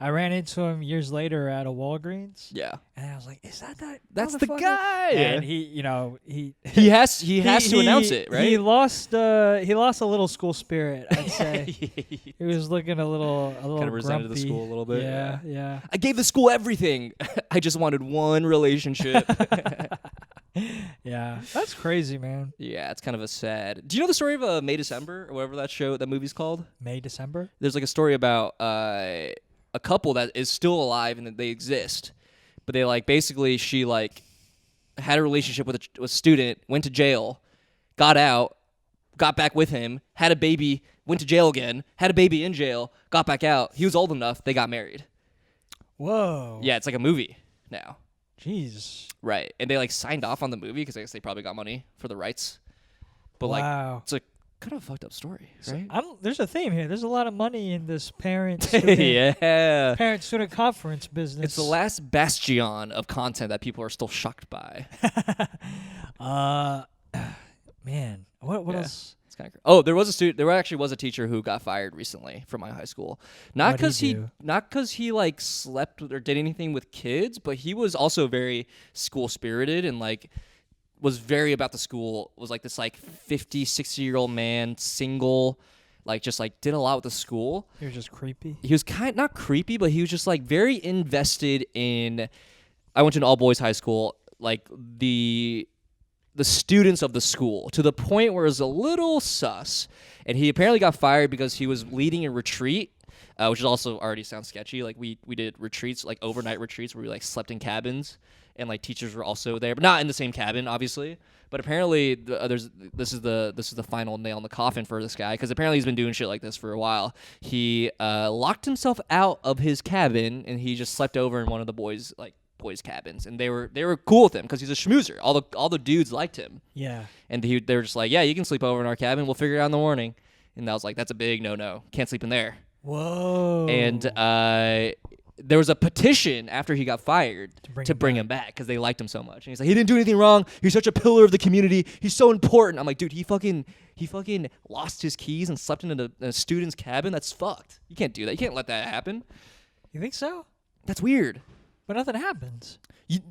I ran into him years later at a Walgreens. Yeah. And I was like, "Is that That's the motherfucker?" guy. And he, you know, he has to announce it, right? He lost a little school spirit, I'd say. He was looking a little kind of resented grumpy. the school a little bit. Yeah. I gave the school everything. I just wanted one relationship. Yeah, that's crazy, man. Yeah, it's kind of a sad. Do you know the story of May December or whatever that movie's called? May, December? There's like a story about a couple that is still alive and that they exist, but they like basically she like had a relationship with a student, went to jail, got out, got back with him, had a baby, went to jail again, had a baby in jail, got back out. He was old enough, they got married. Whoa. Yeah, it's like a movie now. Jeez. Right, and they like signed off on the movie because I guess they probably got money for the rights. But Wow. like, it's a kind of a fucked up story, right? There's a theme here. There's a lot of money in this parent-student Yeah, parent-student conference business. it's the last bastion of content that people are still shocked by. Man, what Yeah. else? It's kind of oh, there was a student. There actually was a teacher who got fired recently from my high school. Not What'd he because he like slept or did anything with kids, but he was also very school spirited and like was very about the school. Was like this like 50, 60-year-old man, single, like just like did a lot with the school. He was just creepy. He was not creepy, but he was just like very invested in. I went to an all boys high school. Like the students of the school to the point where it was a little sus, and he apparently got fired because he was leading a retreat, which is also already sounds sketchy. Like we did retreats, like overnight retreats where we like slept in cabins, and like teachers were also there, but not in the same cabin, obviously. But apparently, this is the final nail in the coffin for this guy because apparently he's been doing shit like this for a while. He locked himself out of his cabin and he just slept over in one of the boys' cabins, and they were cool with him because he's a schmoozer. All the dudes liked him. Yeah. And they were just like, yeah, you can sleep over in our cabin. We'll figure it out in the morning. And I was like, that's a big no. Can't sleep in there. Whoa. And there was a petition after he got fired to bring him back because they liked him so much. And he's like, he didn't do anything wrong. He's such a pillar of the community. He's so important. I'm like, dude, he fucking lost his keys and slept in a student's cabin. That's fucked. You can't do that. You can't let that happen. You think so? That's weird. But nothing happens.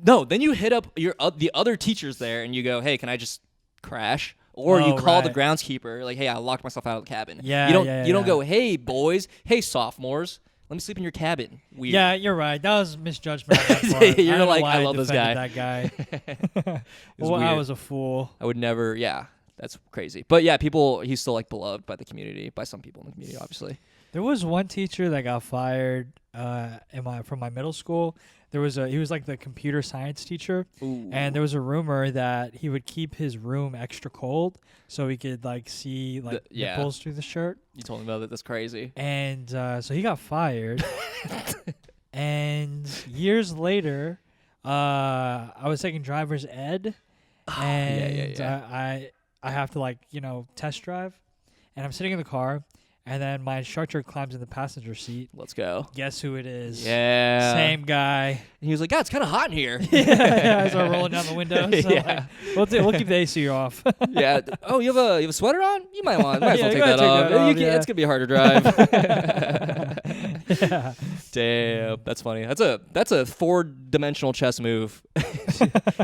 No, then you hit up the other teachers there and you go, hey, can I just crash? Or you call the groundskeeper, like, hey, I locked myself out of the cabin. Yeah, you don't go, hey, boys, hey, sophomores, let me sleep in your cabin. Weird. Yeah, you're right. That was misjudgment on that part. You're I don't know like, why I love this guy. That guy. was Well, I weird. was a fool. I would never, yeah, that's crazy. But yeah, he's still like beloved by the community, by some people in the community, obviously. There was one teacher that got fired from my middle school. He was like the computer science teacher. Ooh. And there was a rumor that he would keep his room extra cold so he could like see like nipples through the shirt. You told me about that. That's crazy. And so he got fired. And years later, I was taking driver's ed, and I have to like test drive, and I'm sitting in the car. And then my instructor climbs in the passenger seat. Let's go. Guess who it is? Yeah. Same guy. And he was like, God, it's kind of hot in here. I started rolling down the window. So Yeah. like, we'll keep the AC off. Yeah. Oh, you have a sweater on? You might as well Yeah, take you gotta that take off. that off, It's gonna be hard to drive. Yeah. Damn, that's funny. That's a 4-dimensional chess move.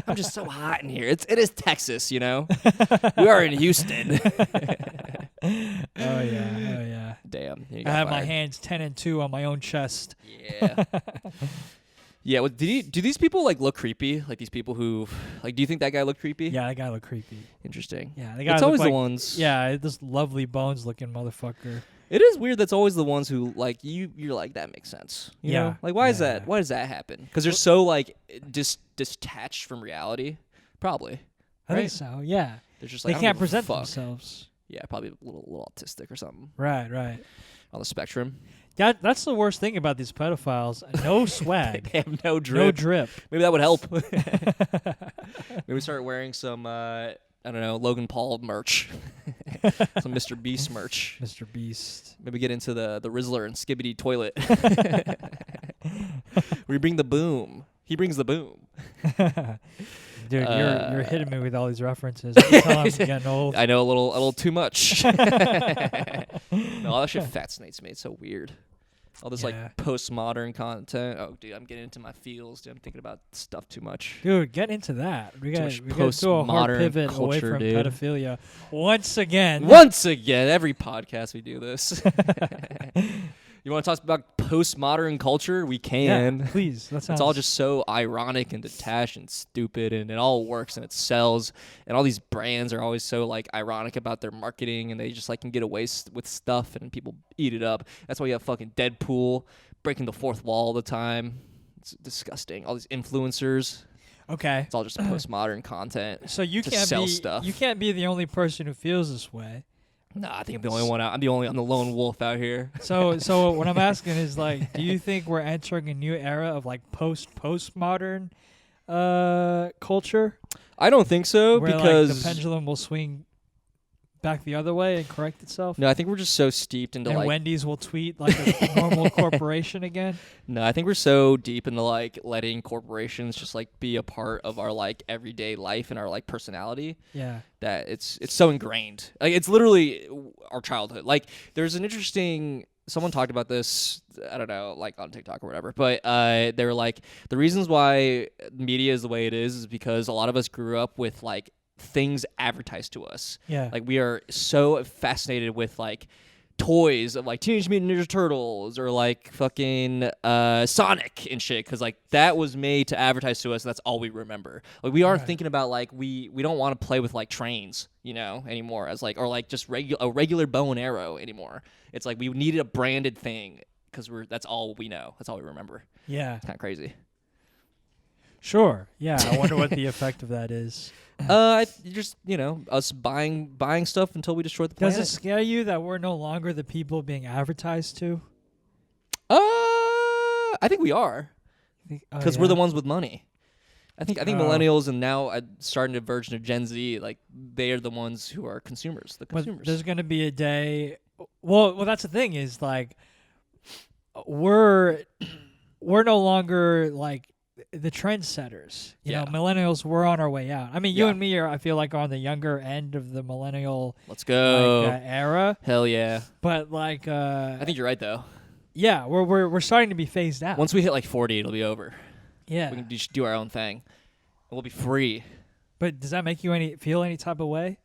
I'm just so hot in here. It is Texas, We are in Houston. Oh yeah. Damn. I have my hands 10 and 2 on my own chest. Yeah. Yeah. Well, do these people like look creepy? Like these people who like? Do you think that guy looked creepy? Yeah, that guy looked creepy. Interesting. Yeah, the guy It's always looked the like, ones. Yeah, this lovely bones looking motherfucker. It is weird. That's always the ones who like you're like that makes sense. You Yeah. know? Like why is Yeah. that? Why does that happen? Because they're so like detached from reality. Probably. I think Right? so. Yeah. They're just like They I don't give give a present fuck. themselves. Yeah, probably a little autistic or something Right. on the spectrum. That's the worst thing about these pedophiles. No swag. They have no drip. No drip. Maybe that would help. Maybe start wearing some. I I don't know, Logan Paul merch. Some Mr. Beast merch. Mr. Beast. Maybe get into the Rizzler and Skibbity toilet. We bring the boom. He brings the boom. Dude, you're hitting me with all these references. I can tell I'm getting old. I know a little too much. No, all that shit fascinates me. It's so weird. All this like postmodern content. Oh, dude, I'm getting into my feels. Dude, I'm thinking about stuff too much. Dude, get into that. We got to do a postmodern hard pivot culture, away from dude. pedophilia once again. Every podcast we do this. You want to talk about postmodern culture? We can. Yeah, please. It's all just so ironic and detached and stupid, and it all works and it sells. And all these brands are always so like ironic about their marketing, and they just like can get away with stuff, and people eat it up. That's why you have fucking Deadpool breaking the fourth wall all the time. It's disgusting. All these influencers. Okay. It's all just postmodern content. So you to can't sell be stuff. You can't be the only person who feels this way. Nah, I think I'm the only one out. I'm the lone wolf out here. So what I'm asking is like, do you think we're entering a new era of like postmodern culture? I don't think so where, because like, the pendulum will swing back the other way and correct itself. No, I think we're just so steeped into and like Wendy's will tweet like a normal corporation again. No, I think we're so deep into like letting corporations just like be a part of our like everyday life and our like personality. Yeah. That it's so ingrained. Like it's literally our childhood. Like there's an interesting someone talked about this, I don't know, like on TikTok or whatever, but they were like the reasons why media is the way it is because a lot of us grew up with like things advertised to us. Yeah. Like we are so fascinated with like toys of like Teenage Mutant Ninja Turtles or like fucking Sonic and shit because like that was made to advertise to us and that's all we remember. Like we aren't thinking about like we don't want to play with like trains, you know, anymore as like or like just a regular bow and arrow anymore. It's like we needed a branded thing because that's all we know. That's all we remember. Yeah. It's kind of crazy. Sure. Yeah. I wonder what the effect of that is. Just us buying stuff until we destroy the planet. Does it scare you that we're no longer the people being advertised to? I think we are because we're the ones with money. I think millennials and now starting to version of Gen Z, like they are the ones who are consumers. The consumers. But there's going to be a day. Well, that's the thing is like we're no longer like the trendsetters. You know, millennials, we're on our way out. I mean, you and me are, I feel like, on the younger end of the millennial Let's go era. Hell yeah. But like I think you're right though. Yeah, we're starting to be phased out. Once we hit like 40, it'll be over. Yeah. We can just do our own thing. And we'll be free. But does that make you feel any type of way?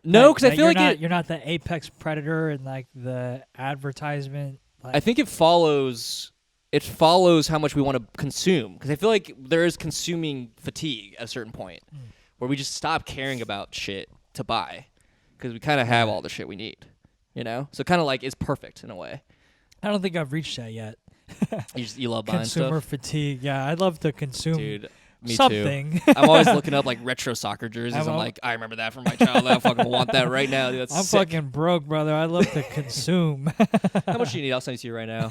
No, because I feel like you're not the apex predator and like the advertisement. Like, I think it follows how much we want to consume. Because I feel like there is consuming fatigue at a certain point where we just stop caring about shit to buy because we kind of have all the shit we need, you know? So kind of like it's perfect in a way. I don't think I've reached that yet. You love buying Consumer stuff? fatigue. Yeah, I'd love to consume. Dude. Me something. Too. I'm always looking up like retro soccer jerseys. I'm like, I remember that from my childhood. I fucking want that right now. Dude, that's I'm sick. fucking broke, brother. I love to consume. How much do you need? I'll send it to you right now.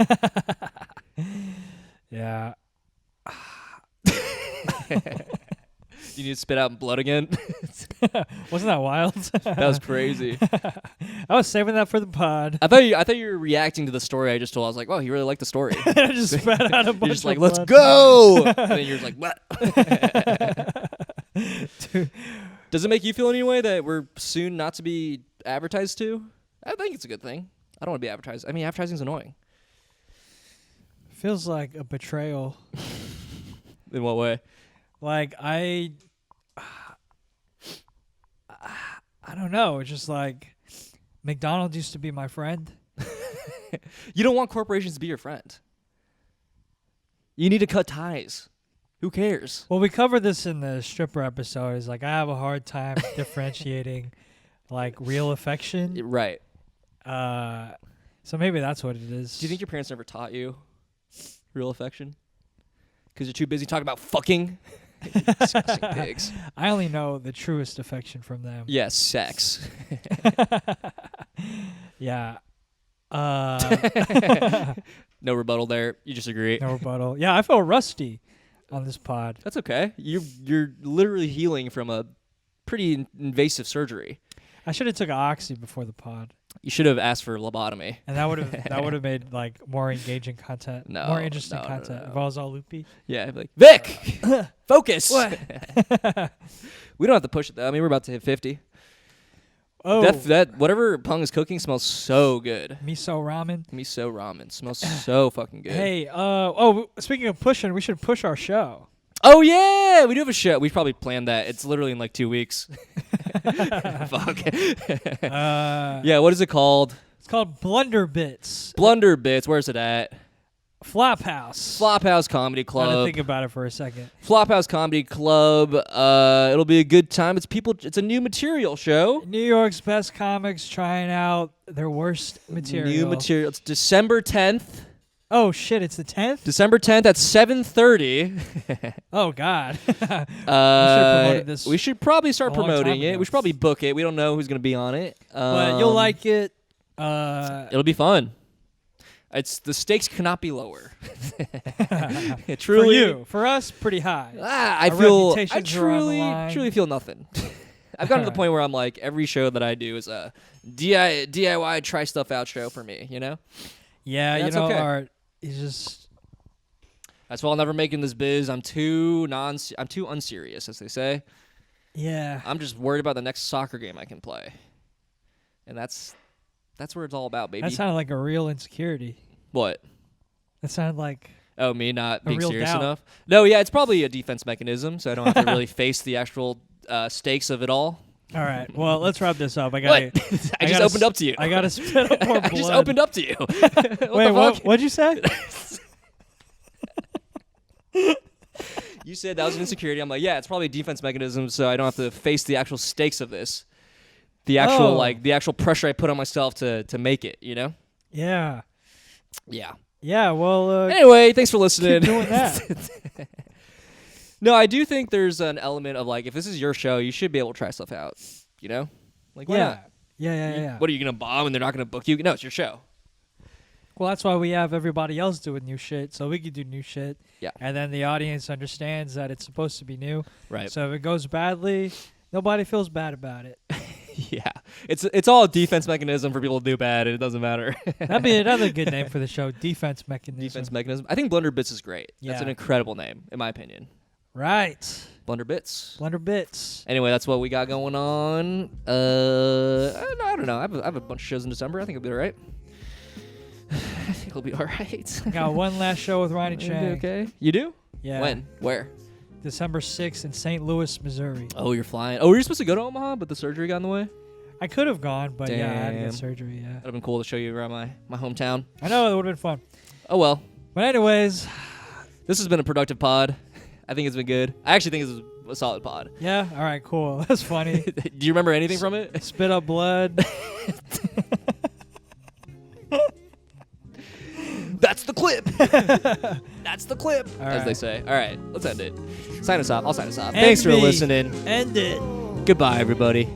Yeah. You need to spit out blood again? Wasn't that wild? That was crazy. I was saving that for the pod. I thought you were reacting to the story I just told. I was like, oh, he really liked the story. I just spat out a bunch You're just like, of let's blood. go. And then you're just like, what? Dude. Does it make you feel any way that we're soon not to be advertised to? I think it's a good thing. I don't want to be advertised. I mean, advertising's annoying. Feels like a betrayal. In what way? Like I don't know. It's just like McDonald's used to be my friend. You don't want corporations to be your friend. You need to cut ties. Who cares? Well, we covered this in the stripper episode. It's like I have a hard time differentiating like real affection. Right. So maybe that's what it is. Do you think your parents never taught you real affection? Because you're too busy talking about fucking. Disgusting pigs. I only know the truest affection from them. Yes, sex. Yeah. No rebuttal there. You just agree. No rebuttal. Yeah, I feel rusty. on this pod. That's okay. You're literally healing from a pretty invasive surgery. I should have took an oxy before the pod, You should have asked for lobotomy. and that would have made like more engaging content, No, more interesting no, content. no. If I was all loopy. Yeah, I'd be like, Vic, focus. What? We don't have to push it though. I mean, we're about to hit 50. Oh, That whatever Pung is cooking smells so good. miso ramen. Miso ramen smells so fucking good. Hey, speaking of pushing, we should push our show. Oh yeah, we do have a show. We probably planned that. It's literally in like 2 weeks. Fuck. Yeah, what is it called? It's called Blunder Bits. Blunder Bits. Where's it at? Flophouse. Flophouse Comedy I had to Club. think about it for a second. Flophouse Comedy Club. It'll be a good time. It's a new material show. New York's best comics trying out their worst material. New material. It's December 10th. Oh shit! It's the 10th. December 10th at 7:30. Oh god. This we should probably start a long promoting time it. ago. We should probably book it. We don't know who's going to be on it. But you'll like it. It'll be fun. The stakes cannot be lower. For Truly, you, for us, pretty high. I Our feel. I reputations are on the line. truly feel nothing. I've gotten to the point where I'm like, every show that I do is a DIY try stuff out show for me. You know. Yeah, That's you know, okay. Art. He's just. That's why I'll never make in this biz. I'm too unserious, as they say. Yeah. I'm just worried about the next soccer game I can play, and that's where it's all about, baby. That sounded like a real insecurity. What? That sounded like. Oh, me not being real serious doubt. enough? No, yeah, it's probably a defense mechanism, so I don't have to really face the actual stakes of it all. All right. Well, let's wrap this up. I What? got. I just opened up to you. I got to spit up more blood. I just opened up to you. Wait, what'd you say? You said that was an insecurity. I'm like, yeah, it's probably a defense mechanism, so I don't have to face the actual stakes of this. The actual the actual pressure I put on myself to make it, you know? Yeah. Yeah. Yeah. Well. Anyway, thanks for listening. Keep doing that. No, I do think there's an element of like, if this is your show, you should be able to try stuff out. You know? Like, why not? Yeah. What are you gonna bomb and they're not gonna book you? No, it's your show. Well, that's why we have everybody else doing new shit, so we can do new shit. Yeah. And then the audience understands that it's supposed to be new. Right. So if it goes badly, nobody feels bad about it. Yeah. It's all a defense mechanism for people to do bad, and it doesn't matter. That'd be another good name for the show, Defense Mechanism. Defense mechanism. I think Blunder Bits is great. That's Yeah. an incredible name, in my opinion. Right. Blunder Bits. Blunder Bits. Anyway, that's what we got going on. I don't know. I have a bunch of shows in December. I think it'll be all right. I think it'll be all right. I got one last show with Ronnie It'll be Chang. okay. You do? Yeah. When? Where? December 6th in St. Louis, Missouri. Oh, you're flying. Oh, were you supposed to go to Omaha, but the surgery got in the way? I could have gone, but yeah, I had to Damn. get surgery, yeah. That'd have been cool to show you around my hometown. I know, it would have been fun. Oh, well. But anyways, This has been a productive pod. I think it's been good. I actually think it's a solid pod. yeah, all right, cool. That's funny. Do you remember anything from it? Spit up blood. That's the clip. That's the clip, All as right. they say. All right, let's end it. Sign us off. I'll sign us off. End Thanks for me. listening. End it. Goodbye, everybody.